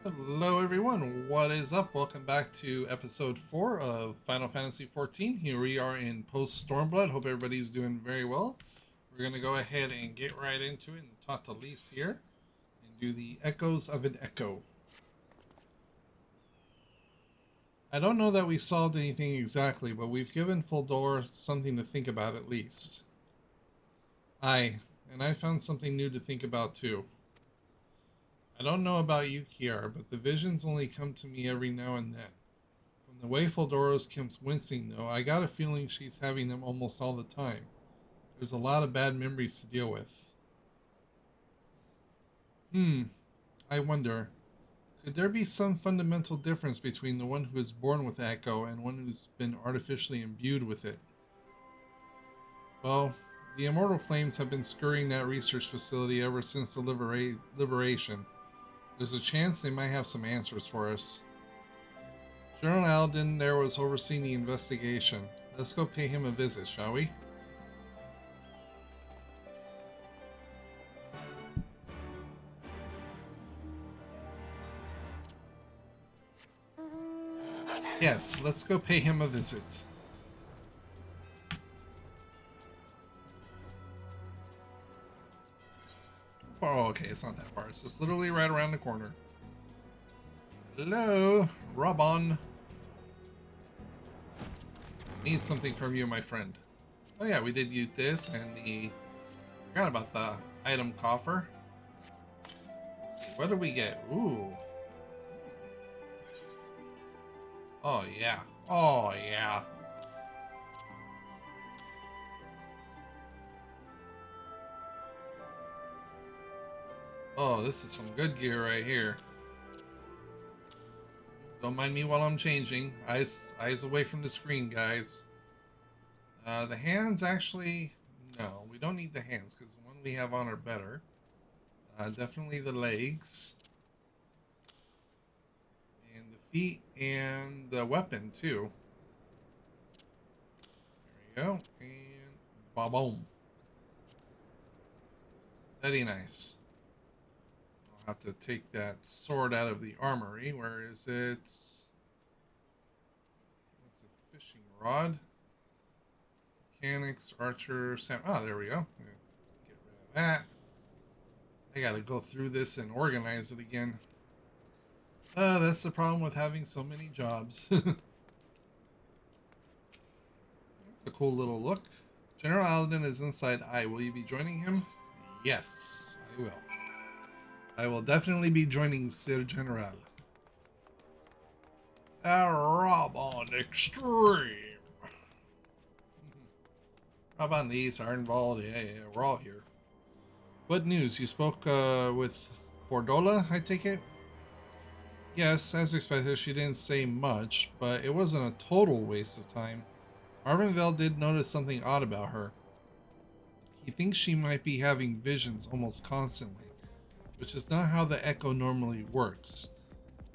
Hello, everyone. What is up? Welcome back to episode 4 of Final Fantasy XIV. Here we are in post Stormblood. Hope everybody's doing very well. We're going to go ahead and get right into it and talk to Lise here and do the Echoes of an Echo. I don't know that we solved anything exactly, but we've given Fuldor something to think about at least. Aye, and I found something new to think about too. I don't know about you, Kiara, but the visions only come to me every now and then. From the way Feldoros keeps wincing, though, I got a feeling she's having them almost all the time. There's a lot of bad memories to deal with. I wonder, could there be some fundamental difference between the one who is born with Echo and one who's been artificially imbued with it? Well, the Immortal Flames have been scurrying that research facility ever since the liberation. There's a chance they might have some answers for us. General Alden there was overseeing the investigation. Let's go pay him a visit, shall we? Yes, let's go pay him a visit. Oh, okay, it's not that far. It's just literally right around the corner. Hello, Robon. Need something from you, my friend. Oh yeah, we did use this and the... Forgot about the item coffer. Let's see, what did we get? Ooh. Oh yeah. Oh yeah. Oh, this is some good gear right here. Don't mind me while I'm changing. Eyes away from the screen, guys. The hands actually... No, we don't need the hands because the one we have on are better. Definitely the legs. And the feet and the weapon too. There we go. And ba-boom. Very nice. I'll have to take that sword out of the armory. Where is it? It's a fishing rod. Mechanics, archer, Sam. Oh, there we go. Get rid of that. I gotta go through this and organize it again. That's the problem with having so many jobs. That's a cool little look. General Aladdin is inside. Will you be joining him? Yes, I will. I will definitely be joining Sir General. A Rob on Extreme. Rob on these are involved. Yeah, we're all here. What news? You spoke with Fordola, I take it? Yes, as expected, she didn't say much, but it wasn't a total waste of time. Arvinvale did notice something odd about her. He thinks she might be having visions almost constantly, which is not how the Echo normally works.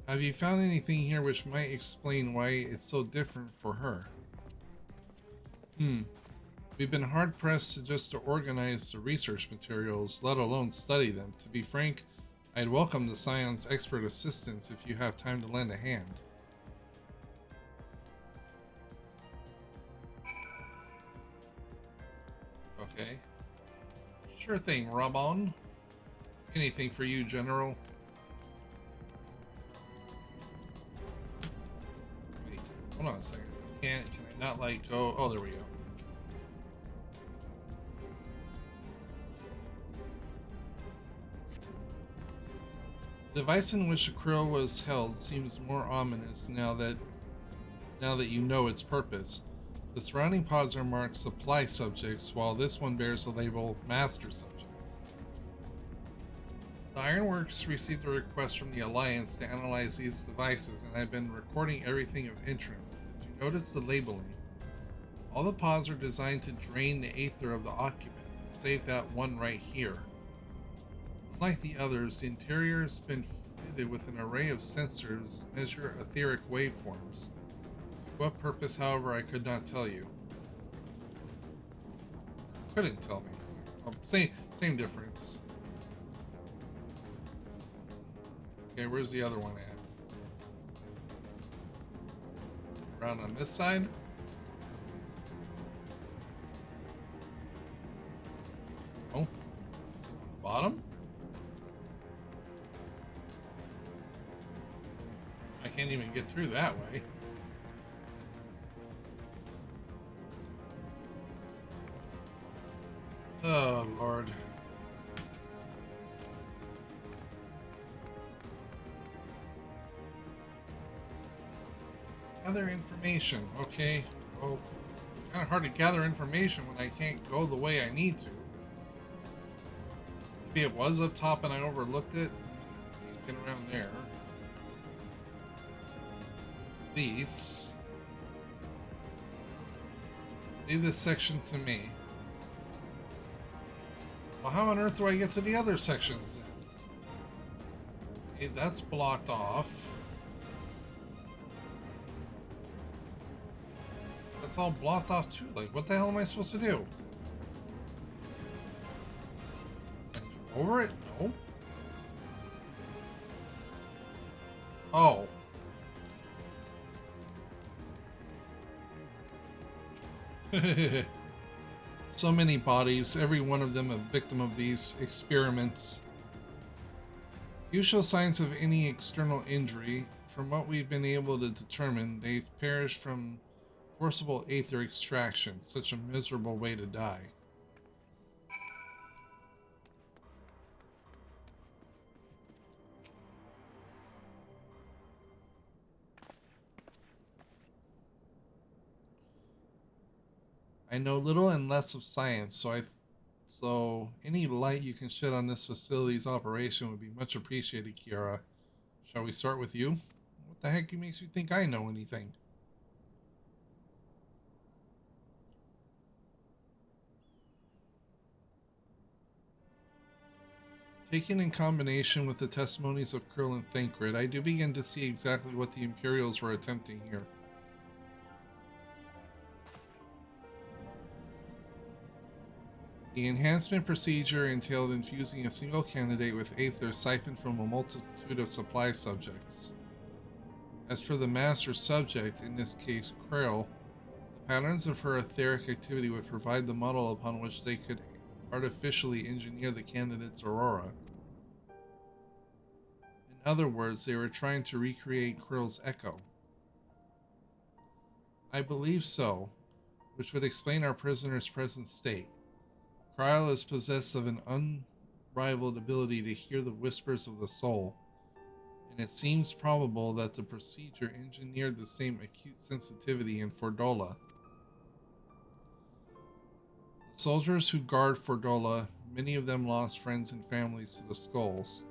Have you found anything here which might explain why it's so different for her? We've been hard-pressed to organize the research materials, let alone study them. To be frank, I'd welcome the Scion's expert assistance if you have time to lend a hand. Okay. Sure thing, Ramon. Anything for you, General. Wait, hold on a second. Can I not like go? Oh, there we go. The device in which the krill was held seems more ominous now that you know its purpose. The surrounding pods are marked supply subjects, while this one bears the label master subject. The Ironworks received a request from the Alliance to analyze these devices, and I've been recording everything of interest. Did you notice the labeling? All the pods are designed to drain the aether of the occupants, save that one right here. Unlike the others, the interior has been fitted with an array of sensors measure etheric waveforms. To what purpose, however, I could not tell you. Couldn't tell me. Oh, same difference. Okay, where's the other one at? Is it around on this side? Oh, is it on the bottom? I can't even get through that way. Oh, Lord. Gather information. Okay. Well, kind of hard to gather information when I can't go the way I need to. Maybe it was up top and I overlooked it. Can't get around there. These. Leave this section to me. Well, how on earth do I get to the other sections then? Okay, that's blocked off. That's all blocked off too. Like, what the hell am I supposed to do? Over it? No. Oh. So many bodies, every one of them a victim of these experiments. Few show signs of any external injury. From what we've been able to determine, they've perished from forcible aether extraction. Such a miserable way to die. I know little and less of science, so any light you can shed on this facility's operation would be much appreciated, Kiara. Shall we start with you? What the heck makes you think I know anything? Taken in combination with the testimonies of Krill and Thancred, I do begin to see exactly what the Imperials were attempting here. The enhancement procedure entailed infusing a single candidate with aether siphoned from a multitude of supply subjects. As for the master subject, in this case Krill, the patterns of her etheric activity would provide the model upon which they could artificially engineer the candidate's aurora. In other words, they were trying to recreate Krill's echo. I believe so, which would explain our prisoner's present state. Krill is possessed of an unrivaled ability to hear the whispers of the soul, and it seems probable that the procedure engineered the same acute sensitivity in Fordola. The soldiers who guard Fordola, many of them lost friends and families to the skulls,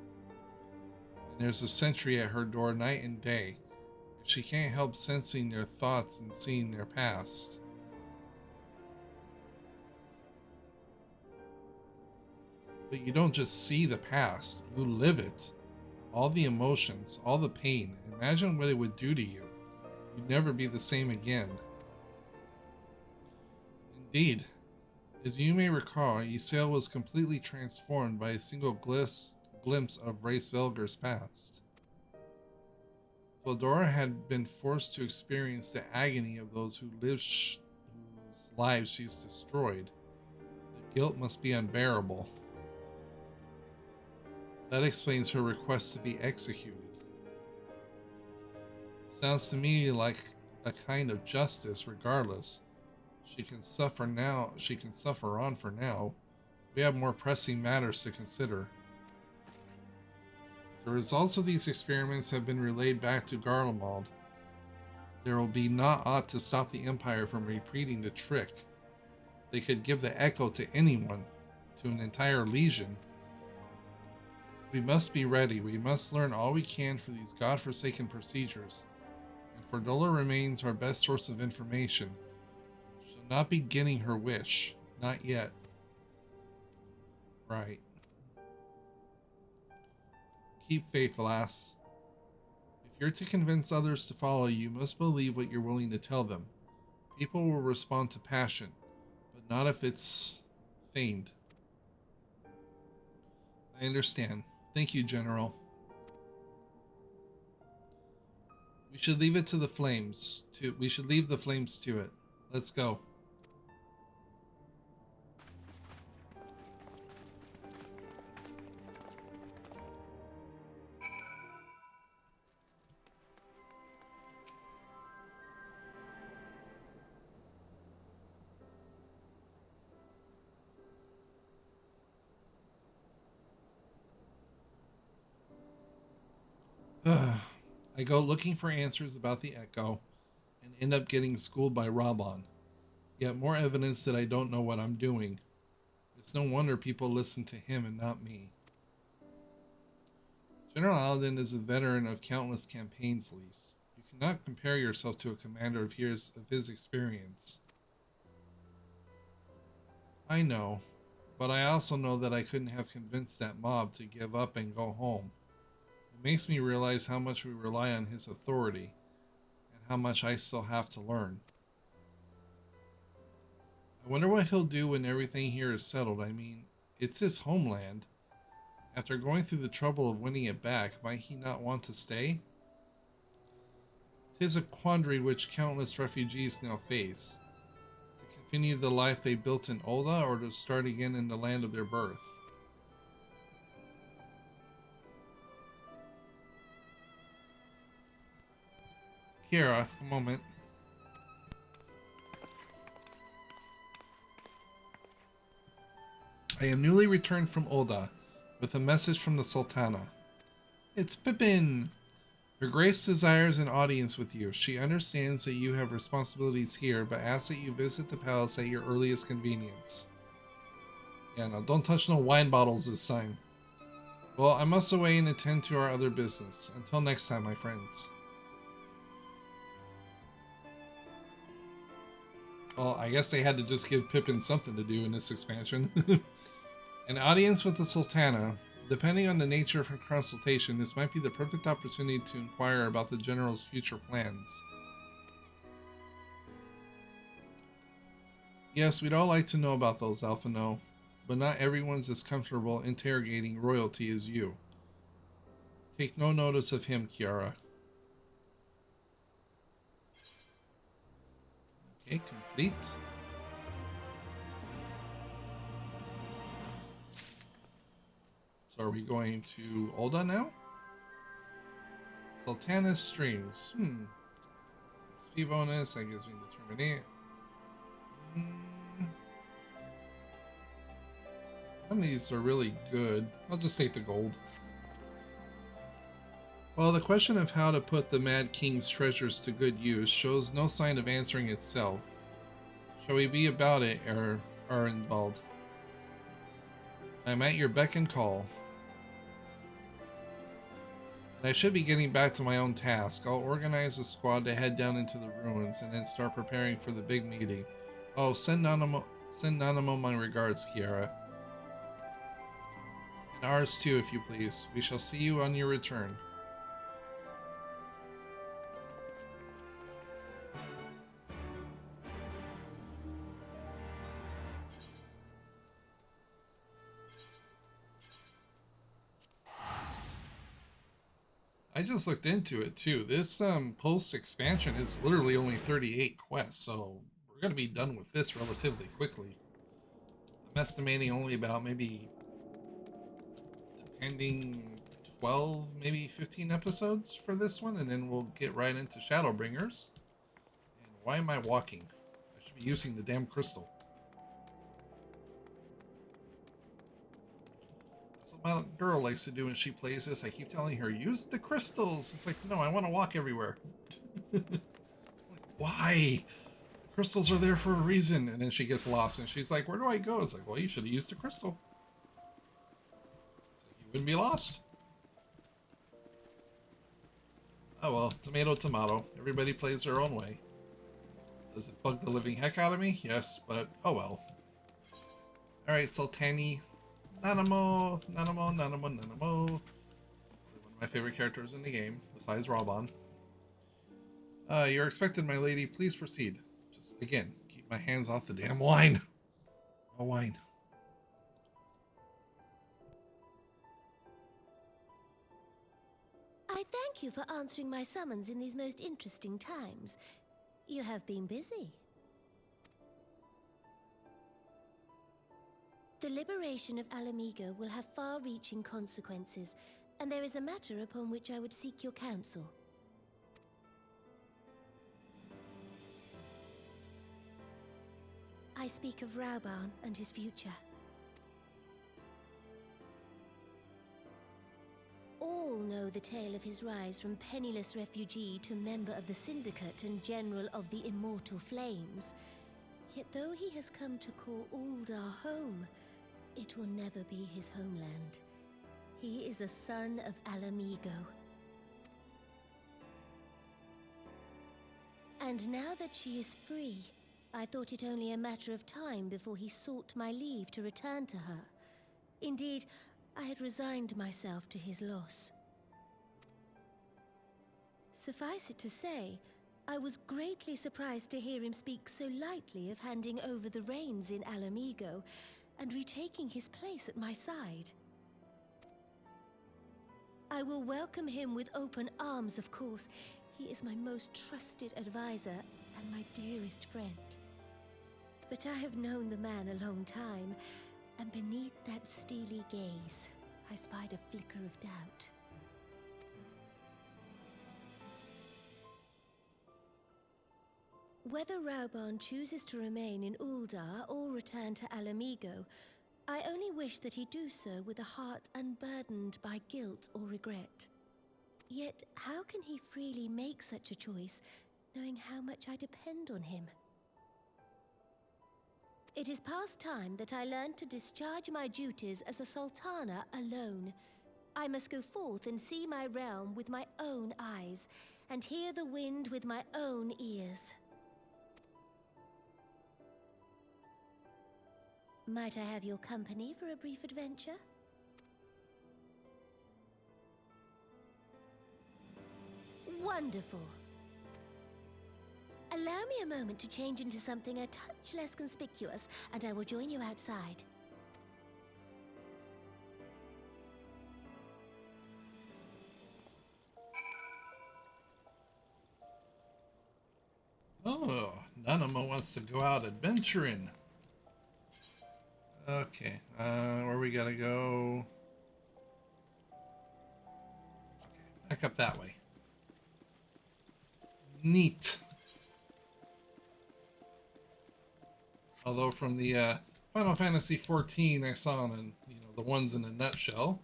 and there's a sentry at her door night and day, and she can't help sensing their thoughts and seeing their past. But you don't just see the past, you live it. All the emotions, all the pain. Imagine what it would do to you. You'd never be the same again. Indeed, as you may recall, Ysael was completely transformed by a single glimpse of Race Velger's past. Feldora had been forced to experience the agony of those whose lives she's destroyed. The guilt must be unbearable. That explains her request to be executed. Sounds to me like a kind of justice regardless. She can suffer now. She can suffer on for now. We have more pressing matters to consider. The results of these experiments have been relayed back to Garlemald. There will be not aught to stop the Empire from repeating the trick. They could give the echo to anyone, to an entire legion. We must be ready. We must learn all we can for these godforsaken procedures. And Fordola remains our best source of information. She'll not be getting her wish. Not yet. Right. Keep faith, lass. If you're to convince others to follow you, you must believe what you're willing to tell them. People will respond to passion, but not if it's feigned. I understand. Thank you, General. We should leave it to the flames. We should leave the flames to it. Let's go. I go looking for answers about the Echo and end up getting schooled by Robon. Yet more evidence that I don't know what I'm doing. It's no wonder people listen to him and not me. General Alden is a veteran of countless campaigns, Lise. You cannot compare yourself to a commander of his experience. I know, but I also know that I couldn't have convinced that mob to give up and go home. It makes me realize how much we rely on his authority, and how much I still have to learn. I wonder what he'll do when everything here is settled. I mean, it's his homeland. After going through the trouble of winning it back, might he not want to stay? 'Tis a quandary which countless refugees now face. To continue the life they built in Olda, or to start again in the land of their birth. Kiara, a moment. I am newly returned from Olda, with a message from the Sultana. It's Pippin! Her Grace desires an audience with you. She understands that you have responsibilities here, but asks that you visit the palace at your earliest convenience. Yeah, no, don't touch no wine bottles this time. Well, I must away and attend to our other business. Until next time, my friends. Well, I guess they had to just give Pippin something to do in this expansion. An audience with the Sultana. Depending on the nature of her consultation, this might be the perfect opportunity to inquire about the General's future plans. Yes, we'd all like to know about those, Alphino, but not everyone's as comfortable interrogating royalty as you. Take no notice of him, Kiara. Okay, complete. So are we going to Olda now? Sultana's streams. XP bonus, that gives me determinate. Some of these are really good. I'll just take the gold. Well, the question of how to put the Mad King's treasures to good use shows no sign of answering itself. Shall we be about it, Arenvald? I'm at your beck and call. And I should be getting back to my own task. I'll organize a squad to head down into the ruins and then start preparing for the big meeting. Oh, send Nanamo my regards, Kiara. And ours too, if you please. We shall see you on your return. I just looked into it too. This post expansion is literally only 38 quests, so we're gonna be done with this relatively quickly. I'm estimating only about maybe, depending, 12, maybe 15 episodes for this one, and then we'll get right into Shadowbringers. And why am I walking? I should be using the damn crystal. My girl likes to do when she plays this. I keep telling her, use the crystals. It's like, no, I want to walk everywhere. Like, why? Crystals are there for a reason. And then she gets lost and she's like, where do I go? It's like, well, you should have used the crystal. It's like, you wouldn't be lost. Oh well, tomato, tomato. Everybody plays their own way. Does it bug the living heck out of me? Yes, but oh well. Alright, Sultani. Nanamo. One of my favorite characters in the game, besides Robon. You're expected, my lady. Please proceed. Just, again, keep my hands off the damn wine. No wine. I thank you for answering my summons in these most interesting times. You have been busy. The liberation of Alamigo will have far-reaching consequences, and there is a matter upon which I would seek your counsel. I speak of Rauban and his future. All know the tale of his rise from penniless refugee to member of the Syndicate and General of the Immortal Flames. Yet though he has come to call Uldar home, it will never be his homeland. He is a son of Alamigo. And now that she is free, I thought it only a matter of time before he sought my leave to return to her. Indeed, I had resigned myself to his loss. Suffice it to say, I was greatly surprised to hear him speak so lightly of handing over the reins in Alamigo and retaking his place at my side. I will welcome him with open arms, of course. He is my most trusted advisor and my dearest friend. But I have known the man a long time, and beneath that steely gaze, I spied a flicker of doubt. Whether Rauban chooses to remain in Uldar or return to Alamigo, I only wish that he do so with a heart unburdened by guilt or regret. Yet, how can he freely make such a choice, knowing how much I depend on him? It is past time that I learned to discharge my duties as a sultana alone. I must go forth and see my realm with my own eyes, and hear the wind with my own ears. Might I have your company for a brief adventure? Wonderful. Allow me a moment to change into something a touch less conspicuous, and I will join you outside. Oh, Nanama wants to go out adventuring. Okay, where we gotta go? Okay, back up that way. Neat. Although from the Final Fantasy XIV I saw in, the ones in a nutshell.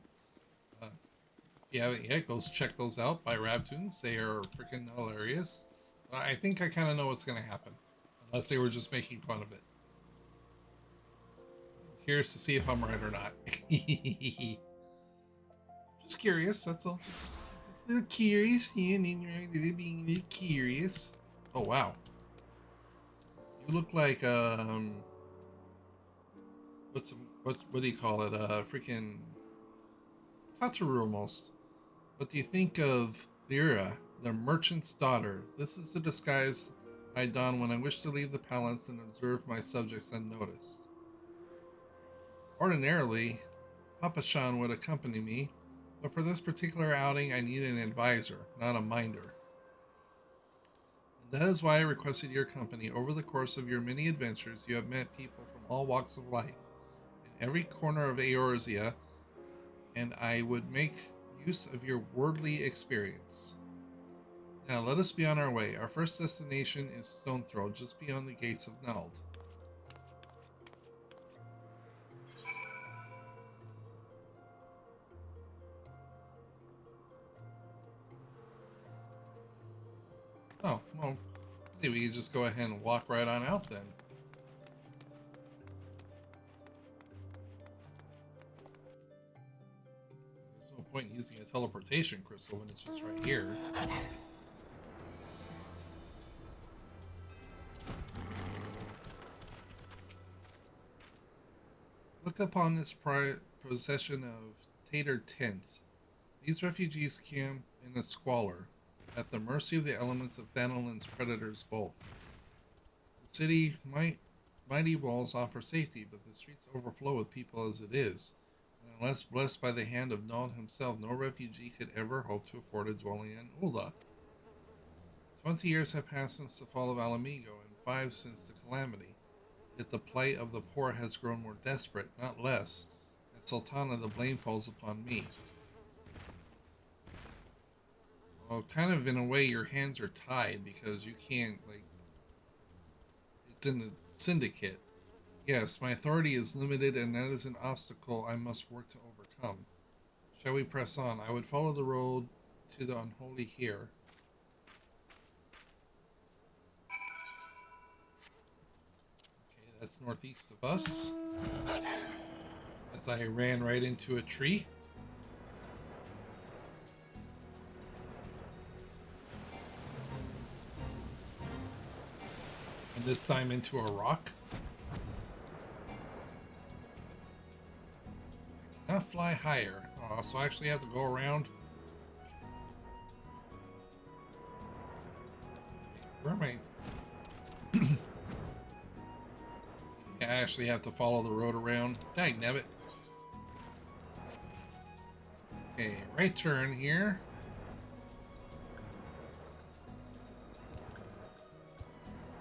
Yeah, go check those out by Rabtoons. They are freaking hilarious. I think I kind of know what's going to happen. Unless they were just making fun of it. Curious to see if I'm right or not. Just curious, that's all. Just a little curious. Yeah, being a little curious. Oh, wow. You look like, what do you call it? Freaking Tataru almost. What do you think of Lyra, the merchant's daughter? This is the disguise I don when I wish to leave the palace and observe my subjects unnoticed. Ordinarily, Papa-chan would accompany me, but for this particular outing I need an advisor, not a minder. And that is why I requested your company. Over the course of your many adventures, you have met people from all walks of life, in every corner of Eorzea, and I would make use of your worldly experience. Now let us be on our way. Our first destination is Stone Throw, just beyond the gates of Nald. Oh, well, maybe we could just go ahead and walk right on out then. There's no point in using a teleportation crystal when it's just right here. Look upon this procession of tater tents. These refugees camp in a squalor, at the mercy of the elements of Thanalin's predators both. The city mighty walls offer safety, but the streets overflow with people as it is, Unless blessed by the hand of Nod himself, no refugee could ever hope to afford a dwelling in Ulda. 20 years have passed since the fall of Alamigo, and 5 since the calamity. Yet the plight of the poor has grown more desperate, not less. And Sultana, the blame falls upon me. Well, kind of in a way, your hands are tied because you can't, like, it's in the syndicate. Yes, my authority is limited, and that is an obstacle I must work to overcome. Shall we press on? I would follow the road to the unholy here. Okay, that's northeast of us. As I ran right into a tree. And this time into a rock. I cannot fly higher. Oh, so I actually have to go around. Where am I? I actually have to follow the road around. Dagnabbit. Okay, right turn here.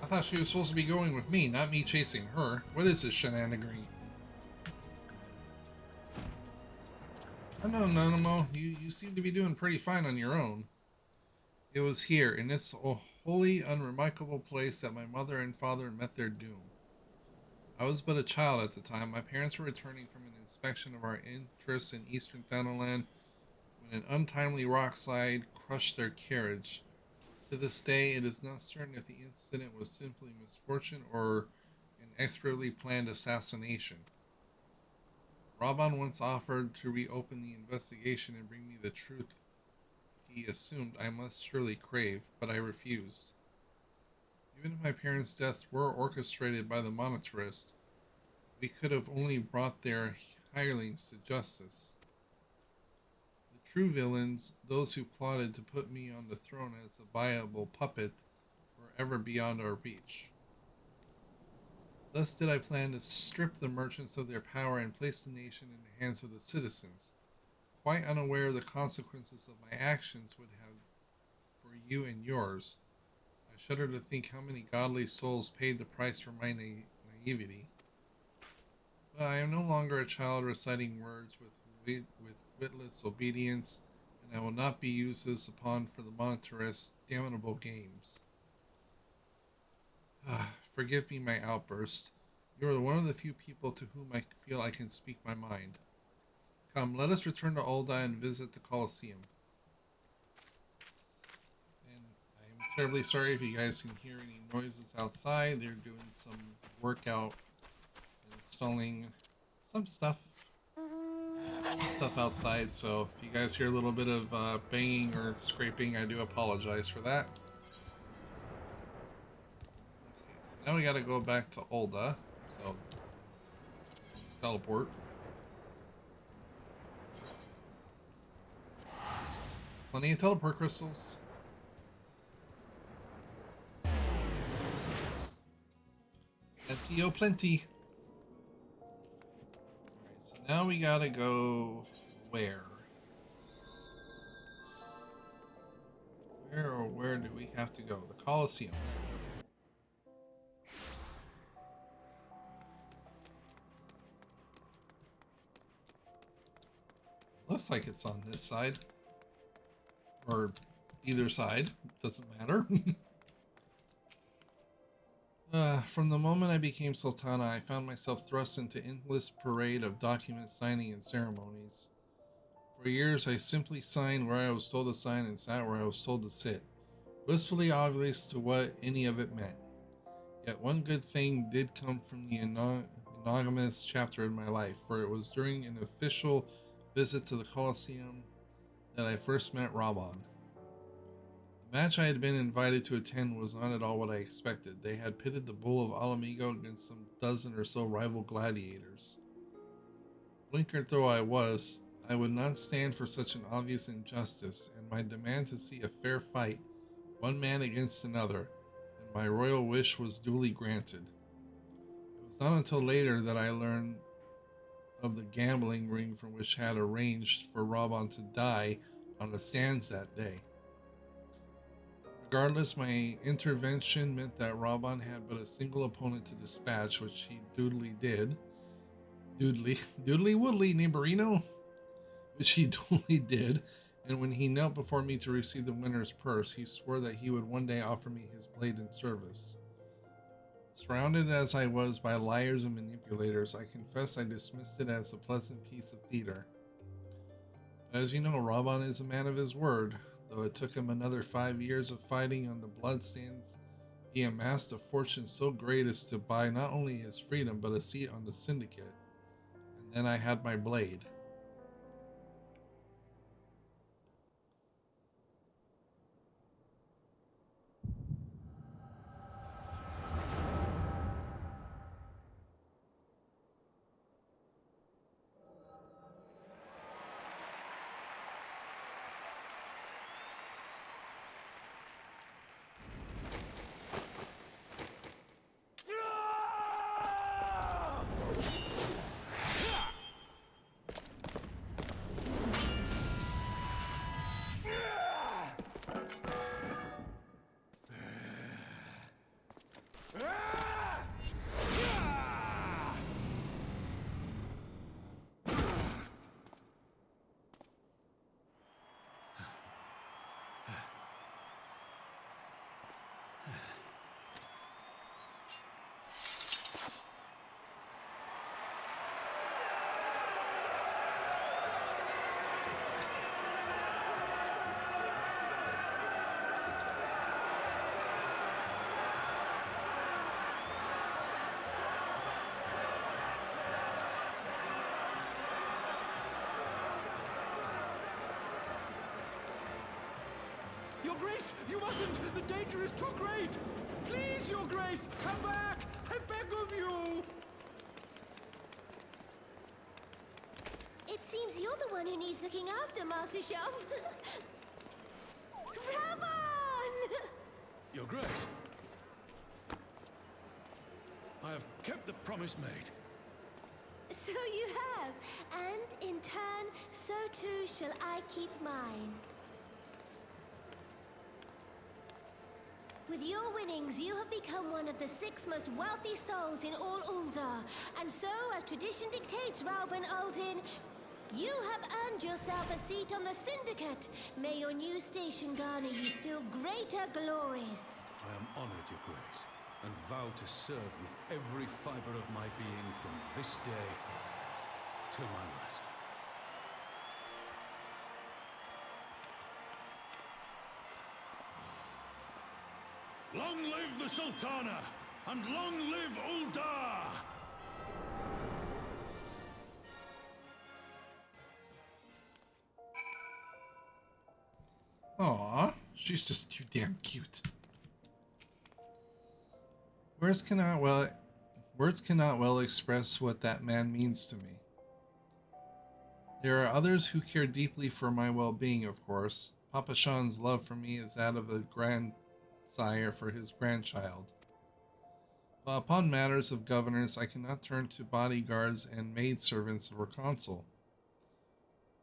I thought she was supposed to be going with me, not me chasing her. What is this shenanigan? Oh no, Nanamo, you seem to be doing pretty fine on your own. It was here, in this wholly unremarkable place, that my mother and father met their doom. I was but a child at the time. My parents were returning from an inspection of our interests in eastern Thanalan when an untimely rockslide crushed their carriage. To this day, it is not certain if the incident was simply misfortune or an expertly planned assassination. Raban once offered to reopen the investigation and bring me the truth he assumed I must surely crave, but I refused. Even if my parents' deaths were orchestrated by the monetarist, we could have only brought their hirelings to justice. The true villains, those who plotted to put me on the throne as a viable puppet, were ever beyond our reach. Thus did I plan to strip the merchants of their power and place the nation in the hands of the citizens, quite unaware of the consequences of my actions would have for you and yours. I shudder to think how many godly souls paid the price for my naivety. But I am no longer a child reciting words with witless obedience, and I will not be used as a pawn for the monetarist's damnable games. Forgive me my outburst. You are one of the few people to whom I feel I can speak my mind. Come, let us return to Ulda and visit the Colosseum. And I am terribly sorry if you guys can hear any noises outside. They're doing some workout, installing some stuff outside. So if you guys hear a little bit of banging or scraping, I do apologize for that. Now we gotta go back to Ulda, so teleport. Plenty of teleport crystals. Plenty, plenty. Alright, so now we gotta go where? Where do we have to go? The Colosseum. Looks like it's on this side. Or either side. Doesn't matter. From the moment I became Sultana, I found myself thrust into endless parade of document signing and ceremonies. For years, I simply signed where I was told to sign and sat where I was told to sit, blissfully oblivious to what any of it meant. Yet one good thing did come from the anonymous chapter in my life, for it was during an official visit to the Colosseum that I first met Raban. The match I had been invited to attend was not at all what I expected. They had pitted the bull of Alamigo against some dozen or so rival gladiators. Blinkered though I was, I would not stand for such an obvious injustice, and my demand to see a fair fight, one man against another, and my royal wish was duly granted. It was not until later that I learned of the gambling ring from which had arranged for Robon to die on the sands that day. Regardless, my intervention meant that Robon had but a single opponent to dispatch, which he doodly did. Doodly woodly, Nibarino? Which he duly did, and when he knelt before me to receive the winner's purse, he swore that he would one day offer me his blade in service. Surrounded as I was by liars and manipulators, I confess I dismissed it as a pleasant piece of theater. As you know, Robon is a man of his word. Though it took him another 5 years of fighting on the bloodstains, he amassed a fortune so great as to buy not only his freedom, but a seat on the syndicate. And then I had my blade. Your Grace, you mustn't! The danger is too great! Please, Your Grace, come back! I beg of you! It seems you're the one who needs looking after, Master Shum. Rabon! Your Grace, I have kept the promise made. So you have, and in turn, so too shall I keep mine. With your winnings, you have become one of the 6 most wealthy souls in all Ul'dah. And so, as tradition dictates, Rauben Aldin, you have earned yourself a seat on the Syndicate. May your new station garner you still greater glories. I am honored, Your Grace, and vow to serve with every fiber of my being from this day till my last. Long live the Sultana, and long live Ul'dah! Aw, she's just too damn cute. Words cannot well express what that man means to me. There are others who care deeply for my well-being, of course. Papa Sean's love for me is that of a grandsire for his grandchild. But upon matters of governance, I cannot turn to bodyguards and maidservants or consul.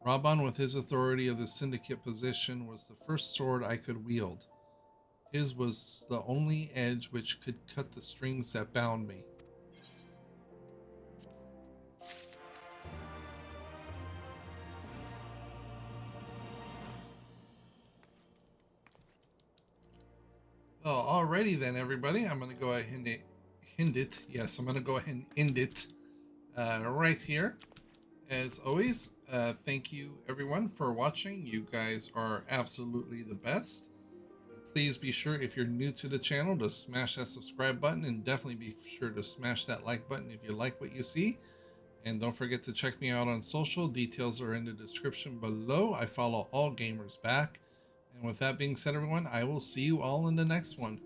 Rabban, with his authority of the syndicate position, was the first sword I could wield. His was the only edge which could cut the strings that bound me. Well, alrighty then, everybody. I'm going to go ahead and end it. Yes, I'm going to go ahead and end it right here. As always, thank you everyone for watching. You guys are absolutely the best. Please be sure, if you're new to the channel, to smash that subscribe button, and definitely be sure to smash that like button if you like what you see. And don't forget to check me out on social. Details are in the description below. I follow all gamers back. And with that being said, everyone, I will see you all in the next one.